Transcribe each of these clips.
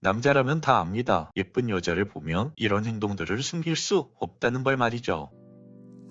남자라면 다 압니다. 예쁜 여자를 보면 이런 행동들을 숨길 수 없다는 걸 말이죠.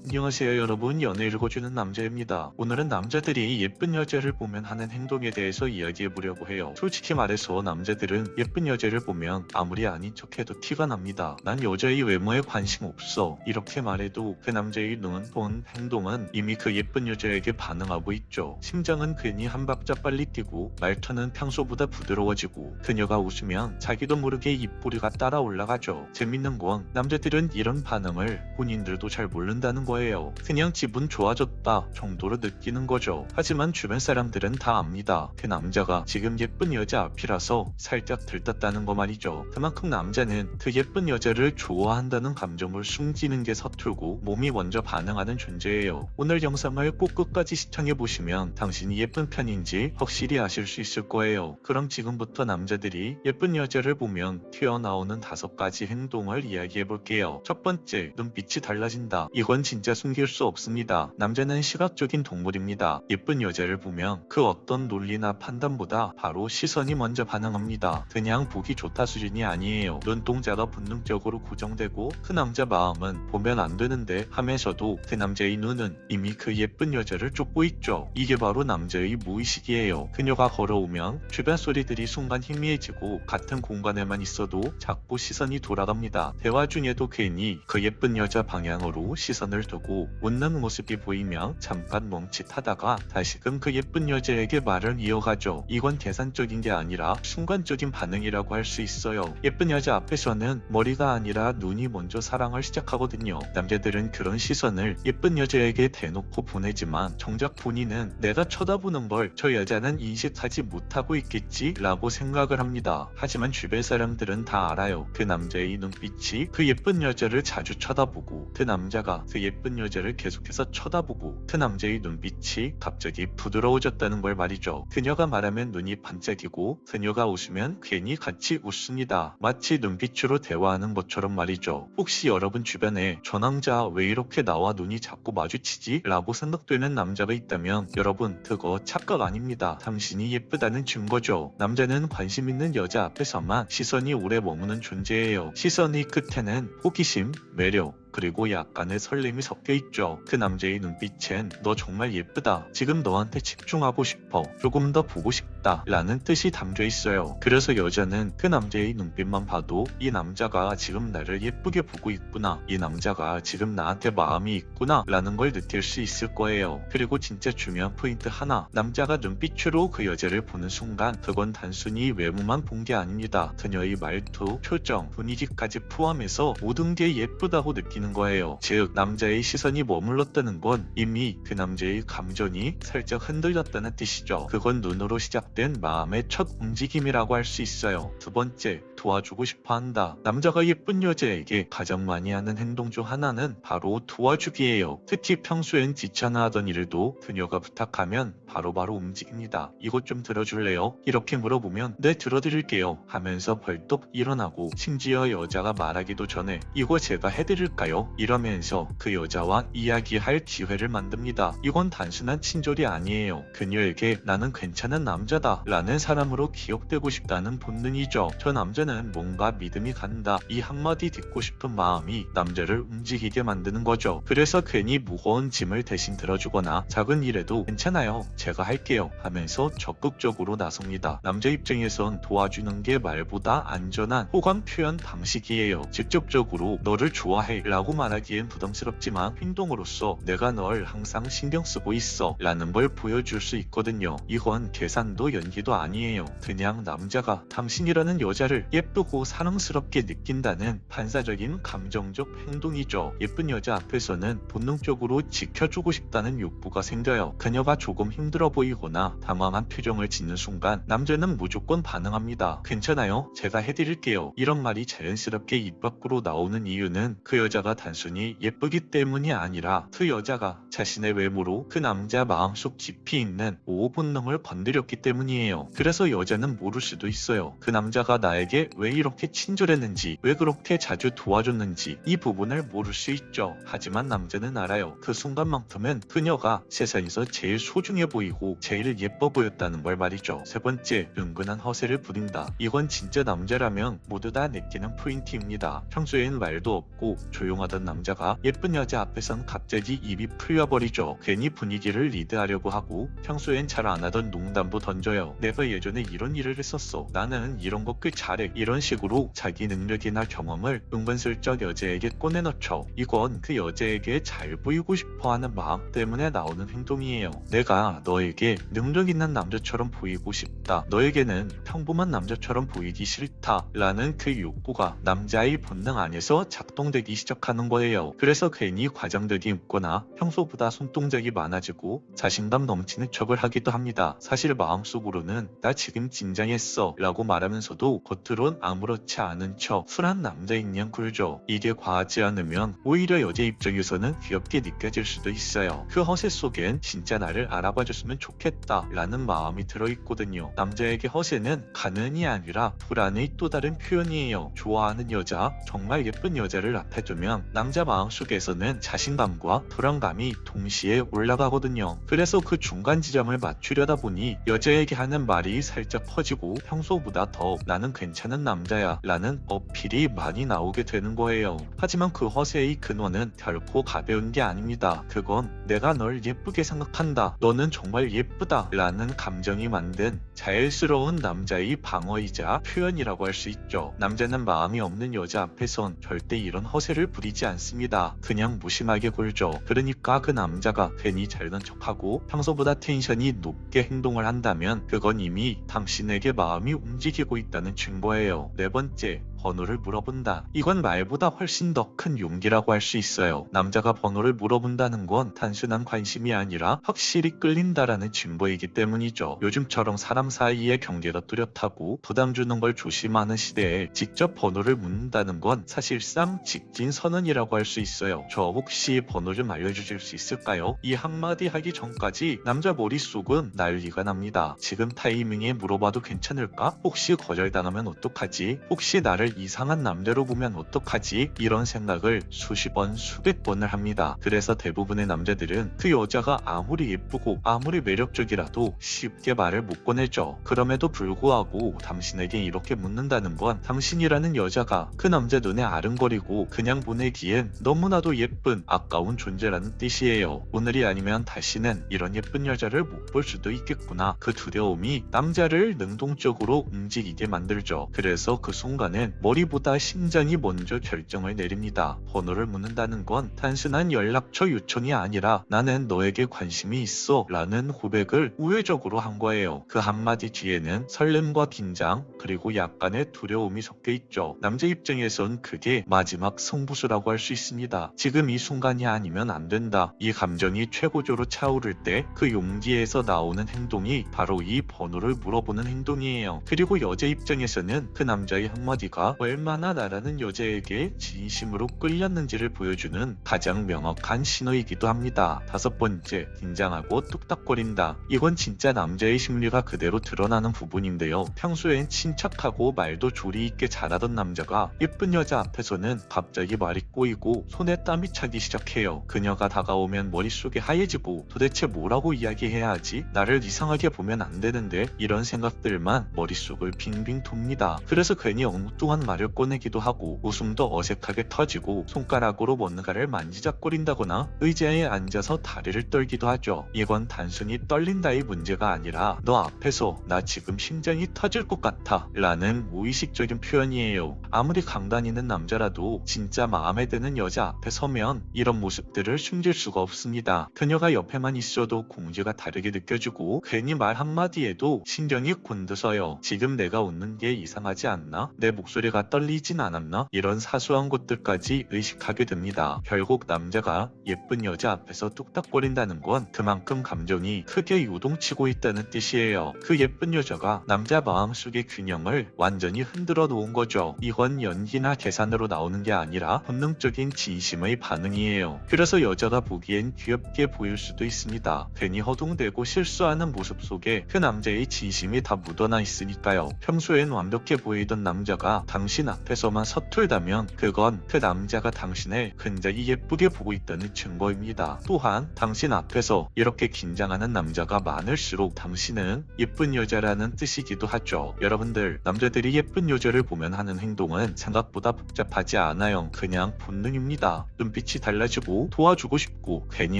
안녕하세요 여러분, 연애 읽어주는 남자입니다. 오늘은 남자들이 예쁜 여자를 보면 하는 행동에 대해서 이야기해보려고 해요. 솔직히 말해서 남자들은 예쁜 여자를 보면 아무리 아닌 척해도 티가 납니다. 난 여자의 외모에 관심 없어 이렇게 말해도 그 남자의 눈, 톤, 행동은 이미 그 예쁜 여자에게 반응하고 있죠. 심장은 괜히 한 박자 빨리 뛰고 말투는 평소보다 부드러워지고 그녀가 웃으면 자기도 모르게 입꼬리가 따라 올라가죠. 재밌는 건 남자들은 이런 반응을 본인들도 잘 모른다는 거예요. 그냥 기분 좋아졌다 정도로 느끼는 거죠. 하지만 주변 사람들은 다 압니다. 그 남자가 지금 예쁜 여자 앞이라서 살짝 들떴다는 거 말이죠. 그만큼 남자는 그 예쁜 여자를 좋아한다는 감정을 숨기는 게 서툴고 몸이 먼저 반응하는 존재예요. 오늘 영상을 꼭 끝까지 시청해보시면 당신이 예쁜 편인지 확실히 아실 수 있을 거예요. 그럼 지금부터 남자들이 예쁜 여자를 보면 튀어나오는 5가지 행동을 이야기해볼게요. 첫 번째, 눈빛이 달라진다. 이건 진짜 숨길 수 없습니다. 남자는 시각적인 동물입니다. 예쁜 여자를 보면 그 어떤 논리나 판단보다 바로 시선이 먼저 반응합니다. 그냥 보기 좋다 수준이 아니에요. 눈동자가 본능적으로 고정되고 그 남자 마음은 보면 안 되는데 하면서도 그 남자의 눈은 이미 그 예쁜 여자를 쫓고 있죠. 이게 바로 남자의 무의식이에요. 그녀가 걸어오면 주변 소리들이 순간 희미해지고 같은 공간에만 있어도 자꾸 시선이 돌아갑니다. 대화 중에도 괜히 그 예쁜 여자 방향으로 시선을 두고 웃는 모습이 보이면 잠깐 멈칫하다가 다시금 그 예쁜 여자에게 말을 이어가죠. 이건 계산적인 게 아니라 순간적인 반응이라고 할 수 있어요. 예쁜 여자 앞에서는 머리가 아니라 눈이 먼저 사랑을 시작하거든요. 남자들은 그런 시선을 예쁜 여자에게 대놓고 보내지만 정작 본인은 내가 쳐다보는 걸 저 여자는 인식하지 못하고 있겠지 라고 생각을 합니다. 하지만 주변 사람들은 다 알아요. 그 남자의 눈빛이 그 예쁜 여자를 자주 쳐다보고 그 남자가 그 예쁜 여자를 계속해서 쳐다보고 그 남자의 눈빛이 갑자기 부드러워졌다는 걸 말이죠. 그녀가 말하면 눈이 반짝이고 그녀가 웃으면 괜히 같이 웃습니다. 마치 눈빛으로 대화하는 것처럼 말이죠. 혹시 여러분 주변에 저 남자 왜 이렇게 나와 눈이 자꾸 마주치지? 라고 생각되는 남자가 있다면 여러분 그거 착각 아닙니다. 당신이 예쁘다는 증거죠. 남자는 관심 있는 여자 앞에서만 시선이 오래 머무는 존재예요. 시선의 끝에는 호기심, 매력, 그리고 약간의 설렘이 섞여 있죠. 그 남자의 눈빛엔 너 정말 예쁘다. 지금 너한테 집중하고 싶어. 조금 더 보고 싶다. 라는 뜻이 담겨 있어요. 그래서 여자는 그 남자의 눈빛만 봐도 이 남자가 지금 나를 예쁘게 보고 있구나. 이 남자가 지금 나한테 마음이 있구나. 라는 걸 느낄 수 있을 거예요. 그리고 진짜 중요한 포인트 하나. 남자가 눈빛으로 그 여자를 보는 순간 그건 단순히 외모만 본 게 아닙니다. 그녀의 말투, 표정, 분위기까지 포함해서 모든 게 예쁘다고 느끼는 거예요. 즉 남자의 시선이 머물렀다는 건 이미 그 남자의 감정이 살짝 흔들렸다는 뜻이죠. 그건 눈으로 시작된 마음의 첫 움직임이라고 할 수 있어요. 두 번째, 도와주고 싶어 한다. 남자가 예쁜 여자에게 가장 많이 하는 행동 중 하나는 바로 도와주기예요. 특히 평소엔 귀찮아 하던 일도 그녀가 부탁하면 바로바로 움직입니다. 이것 좀 들어줄래요? 이렇게 물어보면 네 들어드릴게요 하면서 벌떡 일어나고 심지어 여자가 말하기도 전에 이거 제가 해드릴까요? 이러면서 그 여자와 이야기할 기회를 만듭니다. 이건 단순한 친절이 아니에요. 그녀에게 나는 괜찮은 남자다 라는 사람으로 기억되고 싶다는 본능이죠. 저 남자는 뭔가 믿음이 간다. 이 한마디 듣고 싶은 마음이 남자를 움직이게 만드는 거죠. 그래서 괜히 무거운 짐을 대신 들어주거나 작은 일에도 괜찮아요. 제가 할게요 하면서 적극적으로 나섭니다. 남자 입장에선 도와주는 게 말보다 안전한 호감 표현 방식이에요. 직접적으로 너를 좋아해 라고 말하기엔 부담스럽지만 행동으로서 내가 널 항상 신경 쓰고 있어 라는 걸 보여줄 수 있거든요. 이건 계산도 연기도 아니에요. 그냥 남자가 당신이라는 여자를 예쁘고 사랑스럽게 느낀다는 반사적인 감정적 행동이죠. 예쁜 여자 앞에서는 본능적으로 지켜주고 싶다는 욕구가 생겨요. 그녀가 조금 힘들어 보이거나 당황한 표정을 짓는 순간 남자는 무조건 반응합니다. 괜찮아요? 제가 해드릴게요. 이런 말이 자연스럽게 입 밖으로 나오는 이유는 그 여자가 단순히 예쁘기 때문이 아니라 그 여자가 자신의 외모로 그 남자 마음속 깊이 있는 보호 본능을 건드렸기 때문이에요. 그래서 여자는 모를 수도 있어요. 그 남자가 나에게 나한테 왜 이렇게 친절했는지, 왜 그렇게 자주 도와줬는지 이 부분을 모를 수 있죠. 하지만 남자는 알아요. 그 순간만큼은 그녀가 세상에서 제일 소중해 보이고 제일 예뻐 보였다는 걸 말이죠. 세 번째, 은근한 허세를 부린다. 이건 진짜 남자라면 모두 다 느끼는 포인트입니다. 평소엔 말도 없고 조용하던 남자가 예쁜 여자 앞에선 갑자기 입이 풀려버리죠. 괜히 분위기를 리드하려고 하고 평소엔 잘 안 하던 농담도 던져요. 내가 예전에 이런 일을 했었어. 나는 이런 거 꽤 잘해. 이런 식으로 자기 능력이나 경험을 은근슬쩍 여자에게 꺼내놓죠. 이건 그 여자에게 잘 보이고 싶어하는 마음 때문에 나오는 행동이에요. 내가 너에게 능력 있는 남자처럼 보이고 싶다. 너에게는 평범한 남자처럼 보이기 싫다. 라는 그 욕구가 남자의 본능 안에서 작동되기 시작하는 거예요. 그래서 괜히 과장되게 웃거나 평소보다 손동작이 많아지고 자신감 넘치는 척을 하기도 합니다. 사실 마음속으로는 나 지금 긴장했어 라고 말하면서도 겉으론 아무렇지 않은 척 술한 남자인 양 굴죠. 이게 과하지 않으면 오히려 여자 입장에서는 귀엽게 느껴질 수도 있어요. 그 허세 속엔 진짜 나를 알아봐줬으면 좋겠다 라는 마음이 들어있거든요. 남자에게 허세는 가능이 아니라 불안의 또 다른 표현이에요. 좋아하는 여자, 정말 예쁜 여자를 앞에 두면 남자 마음속에서는 자신감과 불안감이 동시에 올라가거든요. 그래서 그 중간 지점을 맞추려다 보니 여자에게 하는 말이 살짝 퍼지고 평소보다 더 나는 괜찮은 남자야 라는 어필이 많이 나오게 되는 거예요. 하지만 그 허세의 근원은 결코 가벼운 게 아닙니다. 그건 내가 널 예쁘게 생각한다. 너는 정말 예쁘다 라는 감정이 만든 자연스러운 남자의 방어이자 표현이라고 할 수 있죠. 남자는 마음이 없는 여자 앞에선 절대 이런 허세를 부리지 않습니다. 그냥 무심하게 굴죠. 그러니까 그 남자가 괜히 잘난 척하고 평소보다 텐션이 높게 행동을 한다면 그건 이미 당신에게 마음이 움직이고 있다는 증거예요. 네 번째, 번호를 물어본다. 이건 말보다 훨씬 더 큰 용기라고 할 수 있어요. 남자가 번호를 물어본다는 건 단순한 관심이 아니라 확실히 끌린다라는 증거이기 때문이죠. 요즘처럼 사람 사이의 경계가 뚜렷하고 부담 주는 걸 조심하는 시대에 직접 번호를 묻는다는 건 사실상 직진 선언이라고 할 수 있어요. 저 혹시 번호 좀 알려주실 수 있을까요? 이 한마디 하기 전까지 남자 머릿속은 난리가 납니다. 지금 타이밍에 물어봐도 괜찮을까? 혹시 거절당하면 어떡하지? 혹시 나를 이상한 남자로 보면 어떡하지? 이런 생각을 수십 번, 수백 번을 합니다. 그래서 대부분의 남자들은 그 여자가 아무리 예쁘고 아무리 매력적이라도 쉽게 말을 못 꺼내죠. 그럼에도 불구하고 당신에게 이렇게 묻는다는 건 당신이라는 여자가 그 남자 눈에 아른거리고 그냥 보내기엔 너무나도 예쁜 아까운 존재라는 뜻이에요. 오늘이 아니면 다시는 이런 예쁜 여자를 못 볼 수도 있겠구나. 그 두려움이 남자를 능동적으로 움직이게 만들죠. 그래서 그 순간엔 머리보다 심장이 먼저 결정을 내립니다. 번호를 묻는다는 건 단순한 연락처 요청이 아니라 나는 너에게 관심이 있어 라는 고백을 우회적으로 한 거예요. 그 한마디 뒤에는 설렘과 긴장 그리고 약간의 두려움이 섞여 있죠. 남자 입장에선 그게 마지막 승부수라고 할 수 있습니다. 지금 이 순간이 아니면 안 된다. 이 감정이 최고조로 차오를 때 그 용기에서 나오는 행동이 바로 이 번호를 물어보는 행동이에요. 그리고 여자 입장에서는 그 남자의 한마디가 얼마나 나라는 여자에게 진심으로 끌렸는지를 보여주는 가장 명확한 신호이기도 합니다. 다섯 번째, 긴장하고 뚝딱거린다. 이건 진짜 남자의 심리가 그대로 드러나는 부분인데요. 평소엔 침착하고 말도 조리 있게 잘하던 남자가 예쁜 여자 앞에서는 갑자기 말이 꼬이고 손에 땀이 차기 시작해요. 그녀가 다가오면 머릿속이 하얘지고 도대체 뭐라고 이야기해야 하지? 나를 이상하게 보면 안 되는데 이런 생각들만 머릿속을 빙빙 돕니다. 그래서 괜히 엉뚱한 말을 꺼내기도 하고 웃음도 어색하게 터지고 손가락으로 뭔가를 만지작거린다거나 의자에 앉아서 다리를 떨기도 하죠. 이건 단순히 떨린다의 문제가 아니라 너 앞에서 나 지금 심장이 터질 것 같아 라는 무의식적인 표현이에요. 아무리 강단 있는 남자라도 진짜 마음에 드는 여자 앞에 서면 이런 모습들을 숨길 수가 없습니다. 그녀가 옆에만 있어도 공기가 다르게 느껴지고 괜히 말 한마디에도 신경이 곤두서요. 지금 내가 웃는 게 이상하지 않나? 내 목소리가 고개가 떨리진 않았나? 이런 사소한 것들까지 의식하게 됩니다. 결국 남자가 예쁜 여자 앞에서 뚝딱거린다는 건 그만큼 감정이 크게 요동치고 있다는 뜻이에요. 그 예쁜 여자가 남자 마음속의 균형을 완전히 흔들어 놓은 거죠. 이건 연기나 계산으로 나오는 게 아니라 본능적인 진심의 반응이에요. 그래서 여자가 보기엔 귀엽게 보일 수도 있습니다. 괜히 허둥대고 실수하는 모습 속에 그 남자의 진심이 다 묻어나 있으니까요. 평소엔 완벽해 보이던 남자가 당신 앞에서만 서툴다면 그건 그 남자가 당신을 굉장히 예쁘게 보고 있다는 증거입니다. 또한 당신 앞에서 이렇게 긴장하는 남자가 많을수록 당신은 예쁜 여자라는 뜻이기도 하죠. 여러분들, 남자들이 예쁜 여자를 보면 하는 행동은 생각보다 복잡하지 않아요. 그냥 본능입니다. 눈빛이 달라지고 도와주고 싶고 괜히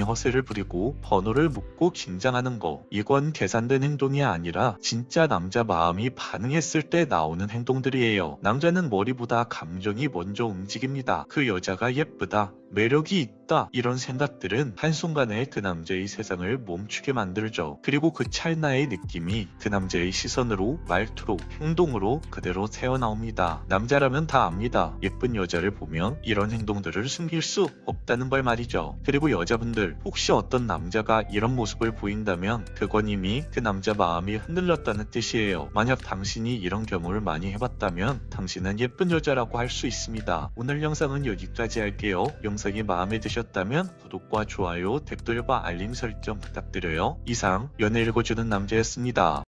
허세를 부리고 번호를 묻고 긴장하는 거, 이건 계산된 행동이 아니라 진짜 남자 마음이 반응했을 때 나오는 행동들이에요. 남자는 머리보다 감정이 먼저 움직입니다. 그 여자가 예쁘다, 매력이 있다, 이런 생각들은 한순간에 그 남자의 세상을 멈추게 만들죠. 그리고 그 찰나의 느낌이 그 남자의 시선으로, 말투로, 행동으로 그대로 새어나옵니다. 남자라면 다 압니다. 예쁜 여자를 보면 이런 행동들을 숨길 수 없다는 걸 말이죠. 그리고 여자분들, 혹시 어떤 남자가 이런 모습을 보인다면 그건 이미 그 남자 마음이 흔들렸다는 뜻이에요. 만약 당신이 이런 경험을 많이 해봤다면 당신은 예쁜 여자라고 할 수 있습니다. 오늘 영상은 여기까지 할게요. 영상이 마음에 드셨다면 구독과 좋아요, 댓글과 알림 설정 부탁드려요. 이상 연애 읽어주는 남자였습니다.